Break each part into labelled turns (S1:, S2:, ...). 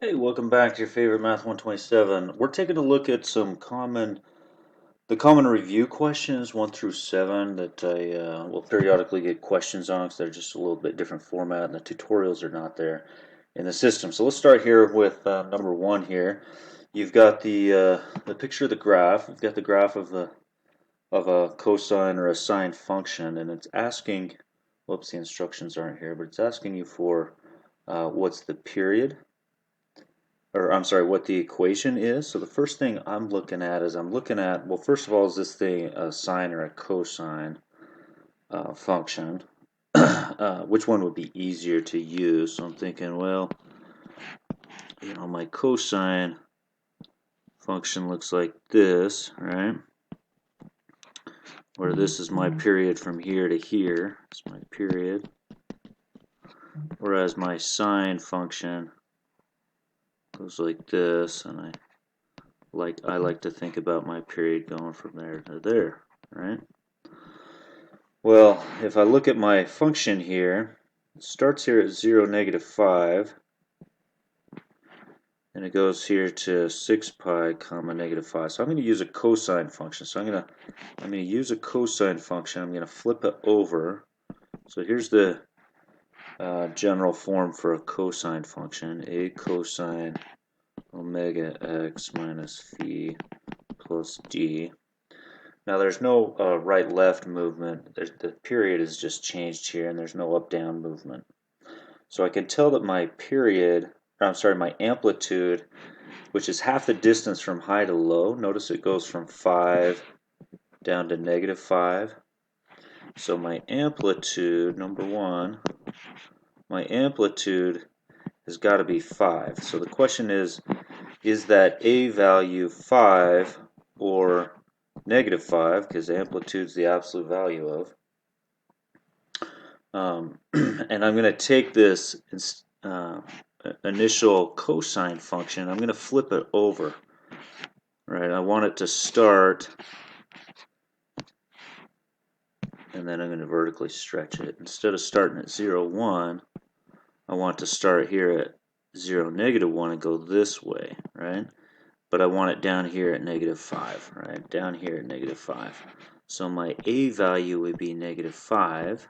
S1: Hey, welcome back to your favorite Math 127. We're taking a look at the common review questions 1 through 7 that I will periodically get questions on because they're just a little bit different format and the tutorials are not there in the system. So let's start here with number 1 here. You've got the picture of the graph. You've got the graph of a cosine or a sine function, and it's asking, whoops, the instructions aren't here, but it's asking you for what's the period, or I'm sorry, what the equation is. So the first thing I'm looking at is well, first of all, is this thing a sine or a cosine function? Which one would be easier to use? So I'm thinking, well, my cosine function looks like this, right? Where this is my period from here to here. It's my period. Whereas my sine function goes like this, and I like to think about my period going from there to there, right? Well, if I look at my function here, it starts here at 0, -5, and it goes here to 6 pi comma -5. So I'm going to use a cosine function. So I'm going to use a cosine function. I'm going to flip it over. So here's the general form for a cosine function: a cosine omega x minus phi plus d. Now there's no right-left movement. The period is just changed here, and there's no up-down movement. So I can tell that my my amplitude, which is half the distance from high to low, notice it goes from 5 down to -5. So my amplitude, number 1, my amplitude has got to be 5. So the question is that a value 5 or -5, because amplitude is the absolute value of. And I'm going to take this initial cosine function, I'm going to flip it over. Right, I want it to start, and then I'm going to vertically stretch it. Instead of starting at 0, 1, I want to start here at 0, -1 and go this way, right? But I want it down here at -5, right? Down here at -5. So my a value would be -5,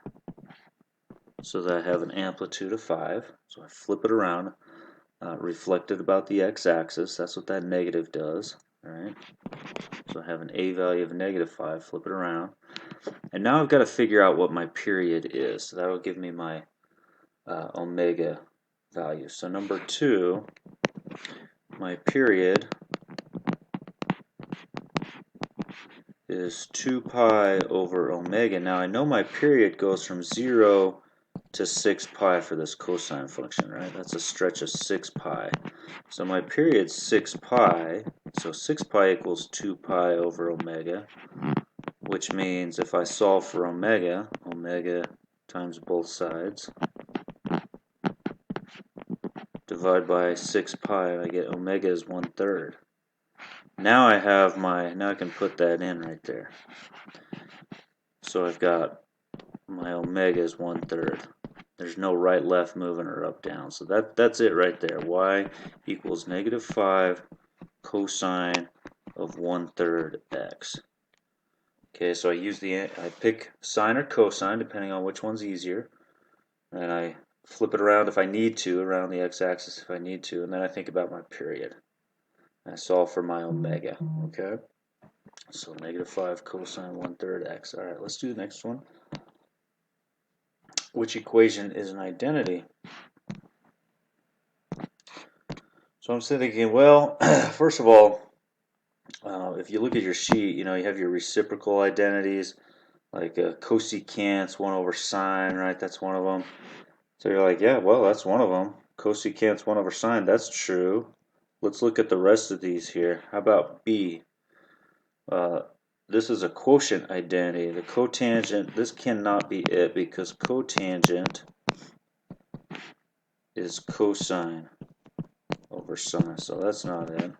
S1: so that I have an amplitude of 5. So I flip it around, reflected about the x-axis. That's what that negative does, right? So I have an a value of -5, flip it around. And now I've got to figure out what my period is. So that will give me my omega value. So number 2, my period is 2 pi over omega. Now I know my period goes from 0 to 6 pi for this cosine function, right? That's a stretch of 6 pi. So my period's 6 pi, so 6 pi equals 2 pi over omega, which means if I solve for omega times both sides, divide by 6 pi, I get omega is 1/3. Now I can put that in right there. So I've got my omega is 1/3. There's no right, left movement or up, down. So that's it right there. Y equals -5 cosine of 1/3 x. Okay, so I pick sine or cosine depending on which one's easier, and I flip it around if I need to, around the x-axis if I need to, and then I think about my period. I solve for my omega. Okay, so -5 cosine 1/3 x. All right, let's do the next one. Which equation is an identity? So I'm thinking, well, first of all, if you look at your sheet, you have your reciprocal identities, like cosecants 1 over sine, right? That's one of them. So you're like, yeah, well, that's one of them. Cosecants 1 over sine, that's true. Let's look at the rest of these here. How about B? This is a quotient identity. The cotangent, this cannot be it because cotangent is cosine over sine, so that's not it.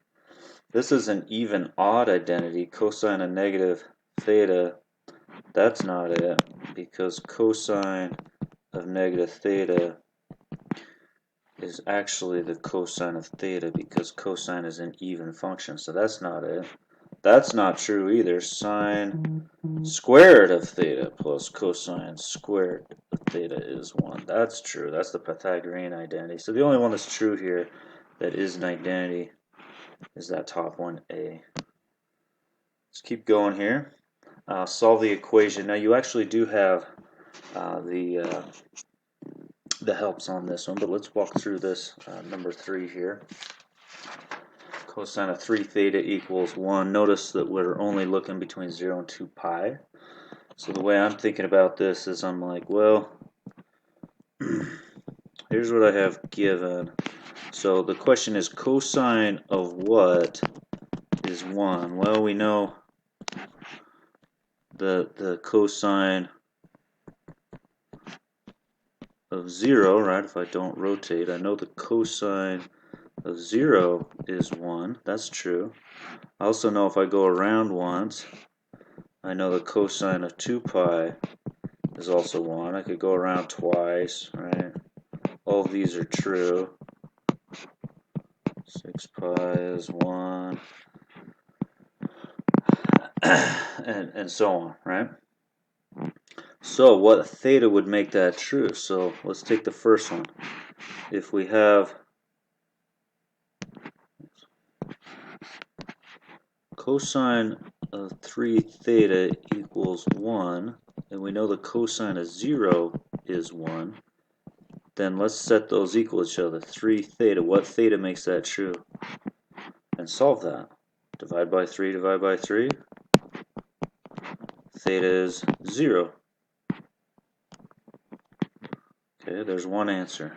S1: This is an even odd identity, cosine of negative theta. That's not it because cosine of negative theta is actually the cosine of theta, because cosine is an even function, so that's not it. That's not true either. Sine squared of theta plus cosine squared of theta is 1. That's true. That's the Pythagorean identity. So the only one that's true here that is an identity is that top one, A. Let's keep going here. Solve the equation. Now you actually do have the helps on this one, but let's walk through this number 3 here. Cosine of 3 theta equals 1. Notice that we're only looking between 0 and 2 pi. So the way I'm thinking about this is I'm like, well, here's what I have given. So the question is cosine of what is 1? Well, we know the cosine of 0, right? If I don't rotate, I know the cosine of 0 is 1. That's true. I also know if I go around once, I know the cosine of 2 pi is also 1. I could go around twice, right? All of these are true. 6 pi is 1. and so on, right? So what theta would make that true? So let's take the first one. If we have cosine of 3 theta equals 1, and we know the cosine of 0 is 1, then let's set those equal to each other. 3 theta, what theta makes that true? And solve that. Divide by 3, divide by 3. Theta is 0. Okay, there's one answer.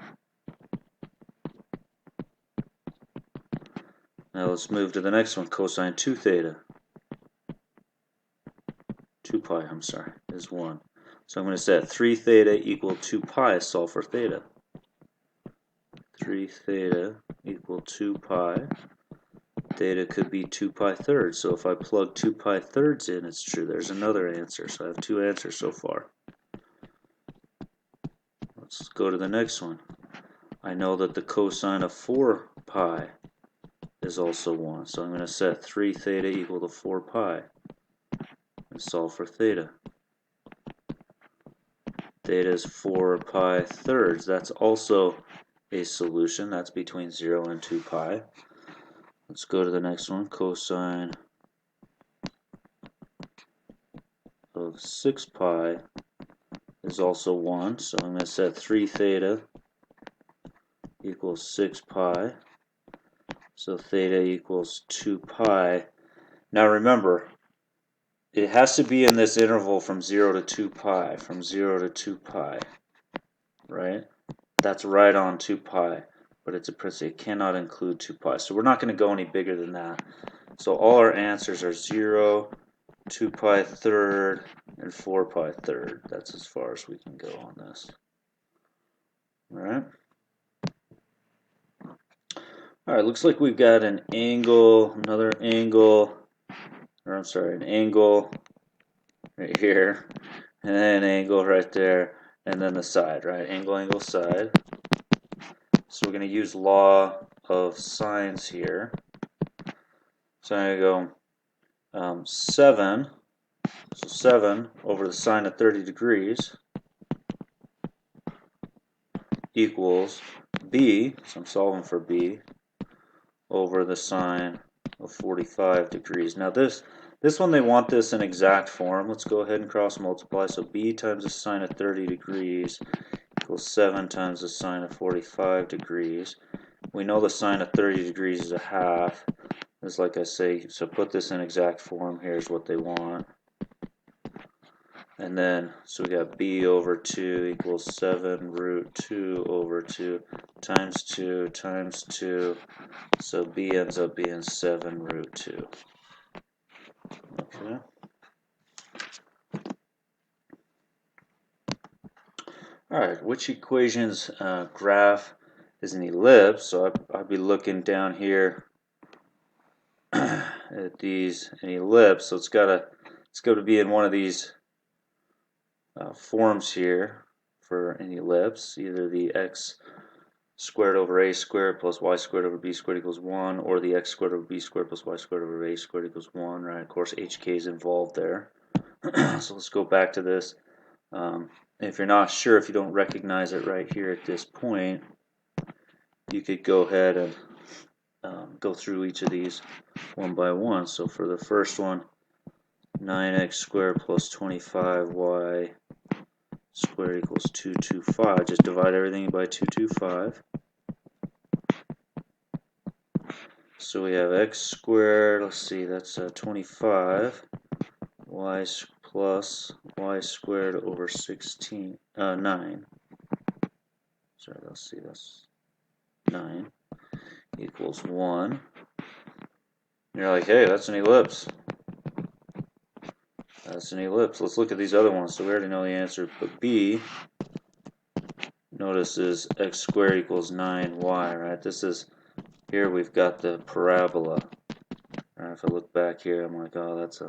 S1: Now let's move to the next one. Cosine 2 theta. 2 pi, I'm sorry, is 1. So I'm going to set 3 theta equal 2 pi, solve for theta. 3 theta equal 2 pi. Theta could be 2 pi thirds. So if I plug 2 pi thirds in, it's true. There's another answer. So I have 2 answers so far. Let's go to the next one. I know that the cosine of 4 pi is also 1. So I'm going to set 3 theta equal to 4 pi and solve for theta. Theta is 4 pi thirds. That's also a solution. That's between 0 and 2 pi. Let's go to the next one. Cosine of 6 pi is also 1. So I'm going to set 3 theta equals 6 pi. So theta equals 2 pi. Now remember, it has to be in this interval from 0 to 2 pi. From 0 to 2 pi. Right? That's right on 2 pi. But it's a parenthesis. It cannot include 2 pi. So we're not going to go any bigger than that. So all our answers are 0, 2 pi third, and 4 pi third. That's as far as we can go on this. Alright? Alright, looks like we've got an angle, another angle, or I'm sorry, an angle right here, and then an angle right there, and then the side, right? Angle, angle, side. So we're going to use law of sines here. So I'm going to go 7, so 7 over the sine of 30 degrees equals b, so I'm solving for b, over the sine of 45 degrees. Now this one, they want this in exact form. Let's go ahead and cross multiply. So b times the sine of 30 degrees equals 7 times the sine of 45 degrees. We know the sine of 30 degrees is a half. It's like I say, so put this in exact form. Here's what they want. And then, so we got b over 2 equals 7 root 2 over 2 times 2 times 2. So b ends up being 7 root 2. Okay. Alright, which equation's graph is an ellipse? So I'd be looking down here at these, an ellipse. So it's got to be in one of these forms here for an ellipse, either the x squared over a squared plus y squared over b squared equals 1, or the x squared over b squared plus y squared over a squared equals 1, right? Of course, hk is involved there. So let's go back to this. If you're not sure, if you don't recognize it right here at this point, you could go ahead and go through each of these one by one. So for the first one, 9x squared plus 25y squared equals 225. Just divide everything by 225. So we have x squared, let's see, that's 25, y plus y squared over 9. Sorry, let's see, that's 9 equals 1. You're like, hey, that's an ellipse. That's an ellipse. Let's look at these other ones. So we already know the answer, but B, notice, is x squared equals 9y, right? This is, here we've got the parabola. Right, if I look back here, I'm like, oh, that's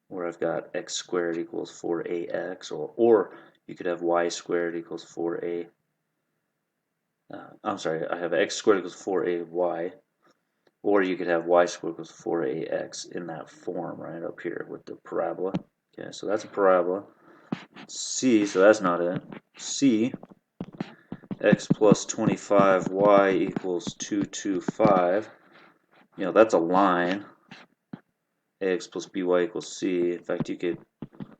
S1: where I've got x squared equals 4ax, or you could have y squared equals 4a. I'm sorry, I have x squared equals 4ay, or you could have y squared equals 4ax in that form, right, up here with the parabola. Okay, so that's a parabola. C, so that's not it. C, x plus 25y equals 225. You know, that's a line. Ax plus by equals c. In fact, you could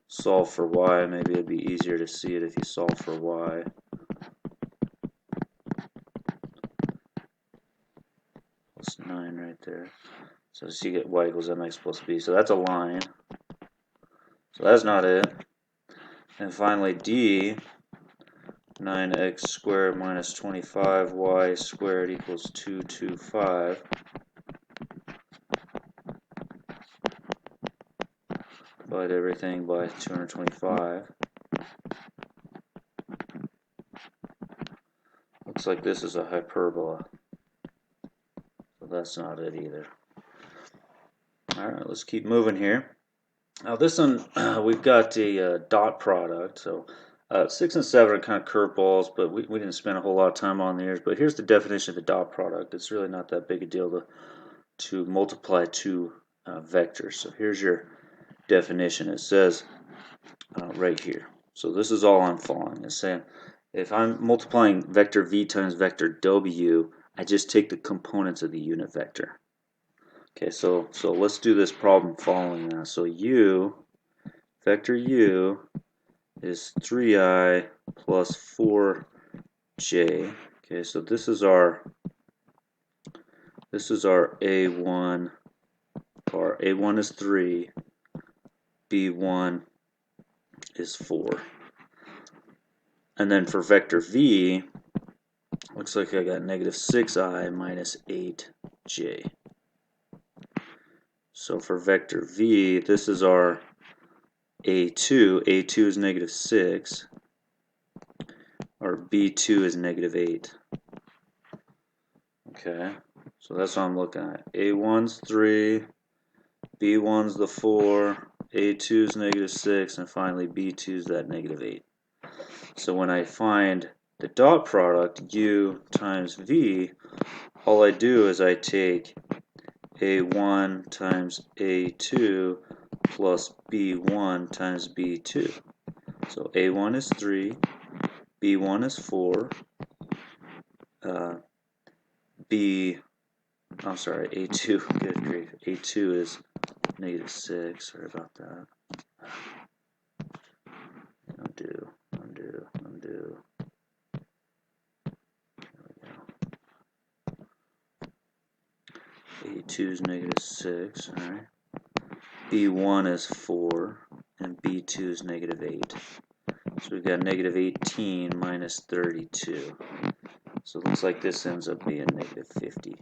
S1: solve for y. Maybe it'd be easier to see it if you solve for y. Plus 9 right there. So you get y equals mx plus b. So that's a line. So that's not it. And finally, D, 9x squared minus 25y squared equals 225. Divide everything by 225. Looks like this is a hyperbola. So that's not it either. Alright, let's keep moving here. Now this one, we've got a dot product. So 6 and 7 are kind of curveballs, but we didn't spend a whole lot of time on theirs. But here's the definition of the dot product. It's really not that big a deal to multiply two vectors. So here's your definition. It says right here. So this is all I'm following. It's saying if I'm multiplying vector v times vector w, I just take the components of the unit vector. Okay, so let's do this problem following that. So vector u is 3i plus 4j. Okay, so this is our a1 part. A1 is 3, b1 is 4. And then for vector v, looks like I got negative 6i minus 8j. So for vector v, this is our a2. A2 is negative 6. Our b2 is negative 8. Okay, so that's what I'm looking at. A1's 3, b1's the 4, a2's negative 6, and finally b2's that negative 8. So when I find the dot product, u times v, all I do is I take a1 times a2 plus b1 times b2. So a1 is 3, b1 is 4, a2, good grief, a2 is negative 6, sorry about that. Undo. A2 is negative 6, alright. B1 is 4, and B2 is negative 8. So we've got negative 18 minus 32. So it looks like this ends up being negative 50.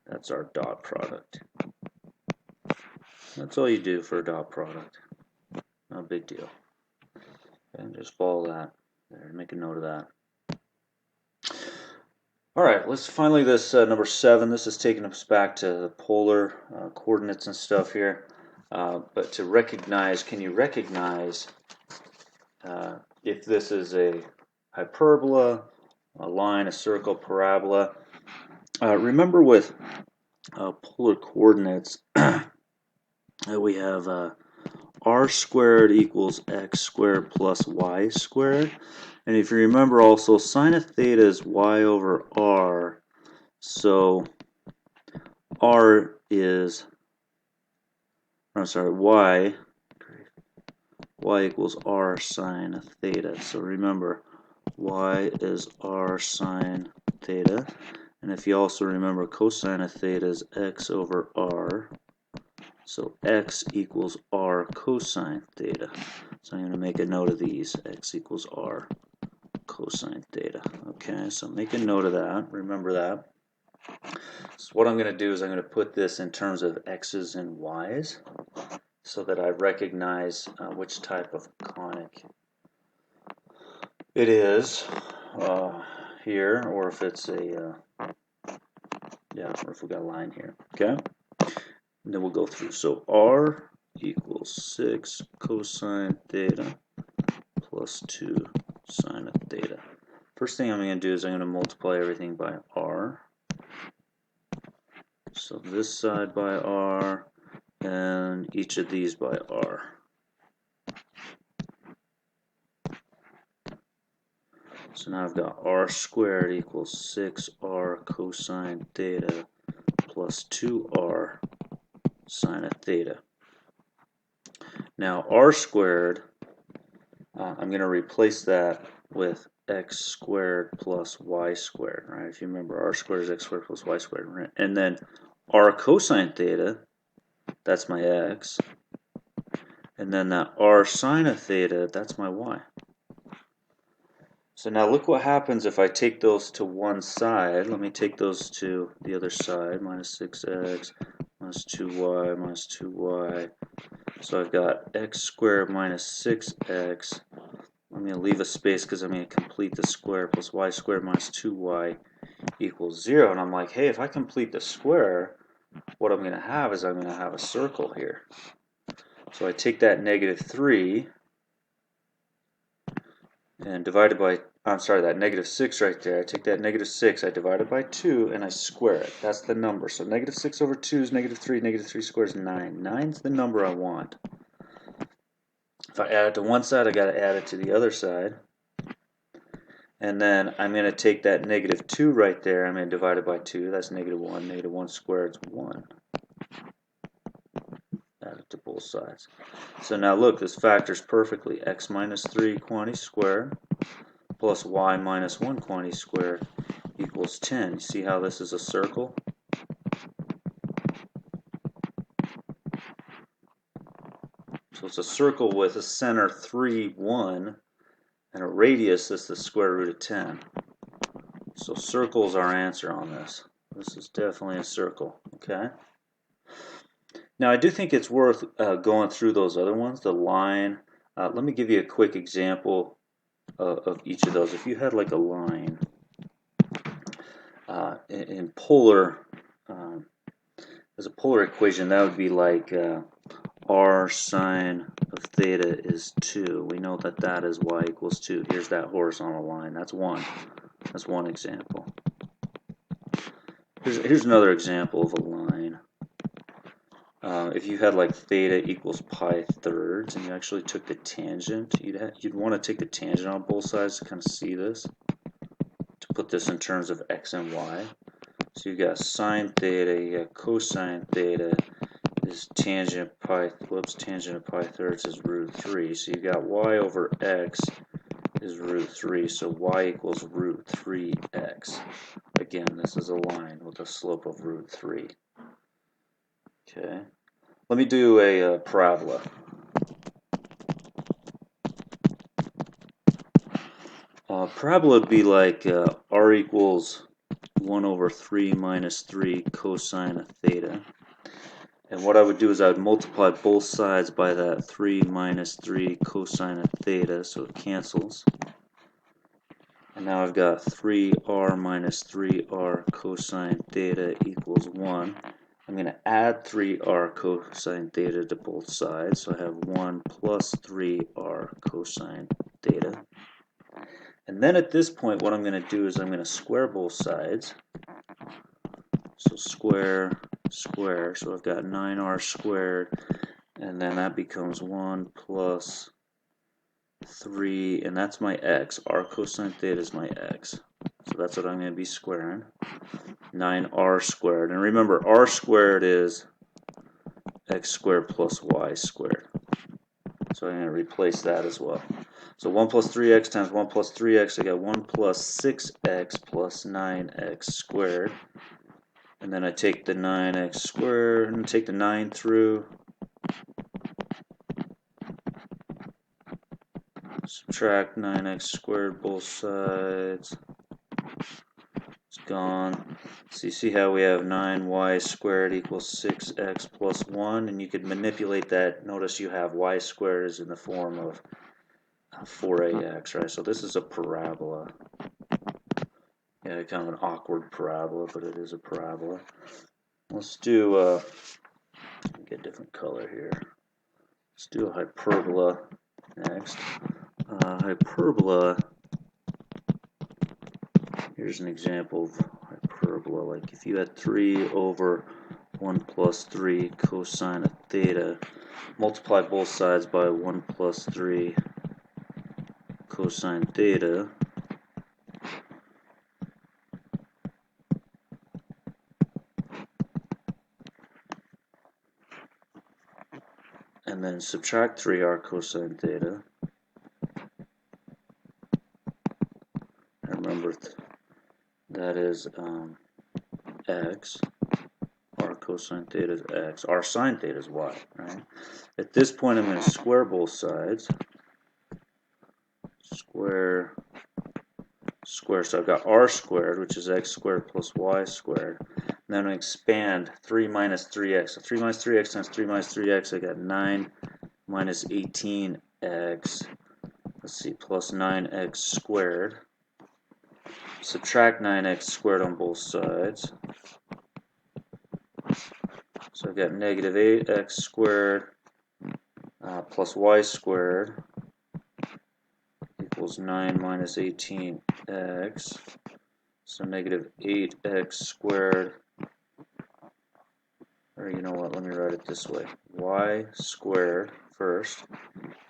S1: That's our dot product. That's all you do for a dot product. No big deal. And just follow that. There, make a note of that. Alright, let's finally this number 7. This is taking us back to the polar coordinates and stuff here. But to recognize, can you recognize if this is a hyperbola a line, a circle, parabola. Remember with polar coordinates we have r squared equals x squared plus y squared. And if you remember also, sine of theta is y over r. So r is, I'm sorry, y equals r sine theta. So remember, y is r sine theta. And if you also remember, cosine of theta is x over r. So x equals r cosine theta. So I'm going to make a note of these. X equals r cosine theta. Okay, so make a note of that. Remember that. So what I'm going to do is I'm going to put this in terms of x's and y's so that I recognize which type of conic it is here, or if it's a or if we got a line here. Okay, and then we'll go through. So r equals 6 cosine theta plus 2 sine of theta. First thing I'm going to do is I'm going to multiply everything by r. So this side by r, and each of these by r. So now I've got r squared equals 6r cosine theta plus 2r sine of theta. Now r squared, I'm going to replace that with x squared plus y squared, right? If you remember, r squared is x squared plus y squared, right? And then r cosine theta, that's my x. And then that r sine of theta, that's my y. So now look what happens if I take those to one side. Let me take those to the other side. Minus 6x, minus 2y, minus 2y. So I've got x squared minus 6x. I'm going to leave a space because I'm going to complete the square plus y squared minus 2y equals 0. And I'm like, hey, if I complete the square, what I'm going to have is I'm going to have a circle here. So I take that negative 3 and divide it by, I'm sorry, that negative 6 right there. I take that negative 6, I divide it by 2, and I square it. That's the number. So negative 6 over 2 is negative 3. Negative 3 squared is 9. 9 is the number I want. If I add it to one side, I got to add it to the other side. And then I'm going to take that negative 2 right there. I'm going to divide it by 2. That's negative 1. Negative 1 squared is 1. Add it to both sides. So now look, this factors perfectly. X minus 3 quantity squared plus y minus 1 quantity squared equals 10. You see how this is a circle? So it's a circle with a center 3, 1, and a radius that's the square root of 10. So circle is our answer on this. This is definitely a circle, okay? Now I do think it's worth going through those other ones, the line. Let me give you a quick example of each of those. If you had like a line in polar, as a polar equation, that would be like r sine of theta is 2. We know that that is y equals 2. Here's that horizontal line. That's one. That's one example. Here's another example of a line. If you had like theta equals pi thirds, and you actually took the tangent, you'd want to take the tangent on both sides to kind of see this, to put this in terms of x and y. So you got sine theta, you got cosine theta is tangent of pi thirds is root 3. So you got y over x is root 3, so y equals root 3x. Again, this is a line with a slope of root 3. Okay. Let me do a parabola. Parabola would be like r equals 1 over 3 minus 3 cosine of theta. And what I would do is I would multiply both sides by that 3 minus 3 cosine of theta, so it cancels. And now I've got 3r minus 3r cosine theta equals 1. I'm going to add 3r cosine theta to both sides, so I have 1 plus 3r cosine theta. And then at this point, what I'm going to do is I'm going to square both sides. So square, square. So I've got 9r squared, and then that becomes 1 plus 3, and that's my x. R cosine theta is my x. So that's what I'm going to be squaring. 9r squared. And remember, r squared is x squared plus y squared. So I'm going to replace that as well. So 1 plus 3x times 1 plus 3x, I got 1 plus 6x plus 9x squared. And then I take the 9x squared and take the 9 through. Subtract 9x squared both sides. It's gone. So you see how we have 9y squared equals 6x plus 1, and you could manipulate that. Notice you have y squared is in the form of 4ax, right? So this is a parabola. Yeah, kind of an awkward parabola, but it is a parabola. Let's do, get a different color here. Let's do a hyperbola next. Hyperbola, here's an example of hyperbola. Like if you had 3 over 1 plus 3 cosine of theta, multiply both sides by 1 plus 3 cosine theta, and then subtract 3r cosine theta. And remember, that is x. R cosine theta is x. R sine theta is y, right? At this point, I'm going to square both sides. Square, square. So I've got r squared, which is x squared plus y squared. And then I'm going to expand 3 minus 3x. So 3 minus 3x times 3 minus 3x, I got 9 minus 18x. Let's see, plus 9x squared. Subtract 9x squared on both sides. So I've got negative 8x squared plus y squared equals 9 minus 18x. So negative 8x squared, or you know what, let me write it this way. Y squared first,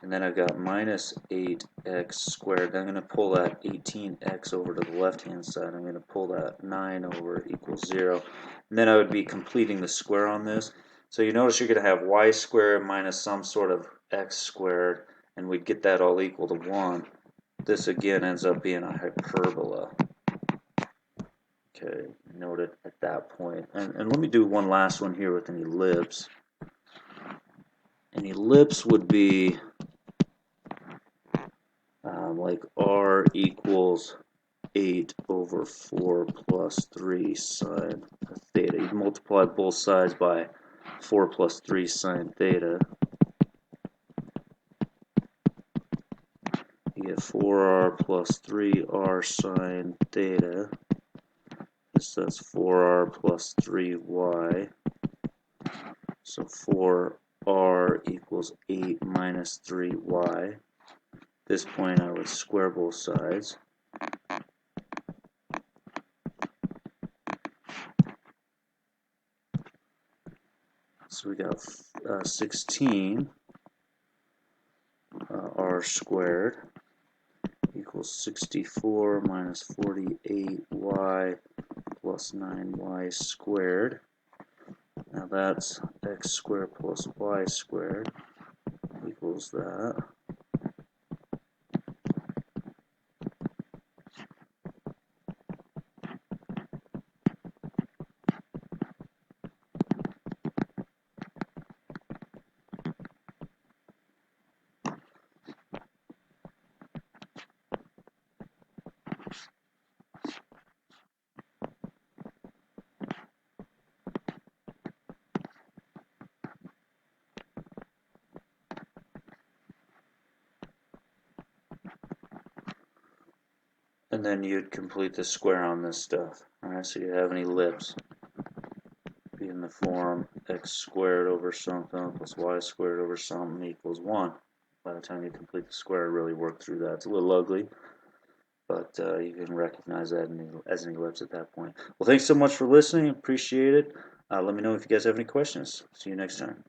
S1: and then I've got minus 8x squared. Then I'm going to pull that 18x over to the left-hand side. I'm going to pull that 9 over equals 0. And then I would be completing the square on this. So you notice you're going to have y squared minus some sort of x squared, and we'd get that all equal to 1. This again ends up being a hyperbola. Okay, note it at that point. And let me do one last one here with an ellipse. An ellipse would be like r equals 8 over 4 plus 3 sine theta. You multiply both sides by 4 plus 3 sine theta. You get 4r plus 3r sine theta. So that's 4r plus 3y. So 4r equals 8 minus 3y. At this point I would square both sides. So we got 16 r squared equals 64 minus 48y plus 9y squared. Now that's x squared plus y squared equals that. And then you'd complete the square on this stuff. Alright, so you have an ellipse. Be in the form x squared over something plus y squared over something equals 1. By the time you complete the square, really work through that. It's a little ugly, but you can recognize that as an ellipse at that point. Well, thanks so much for listening. Appreciate it. Let me know if you guys have any questions. See you next time.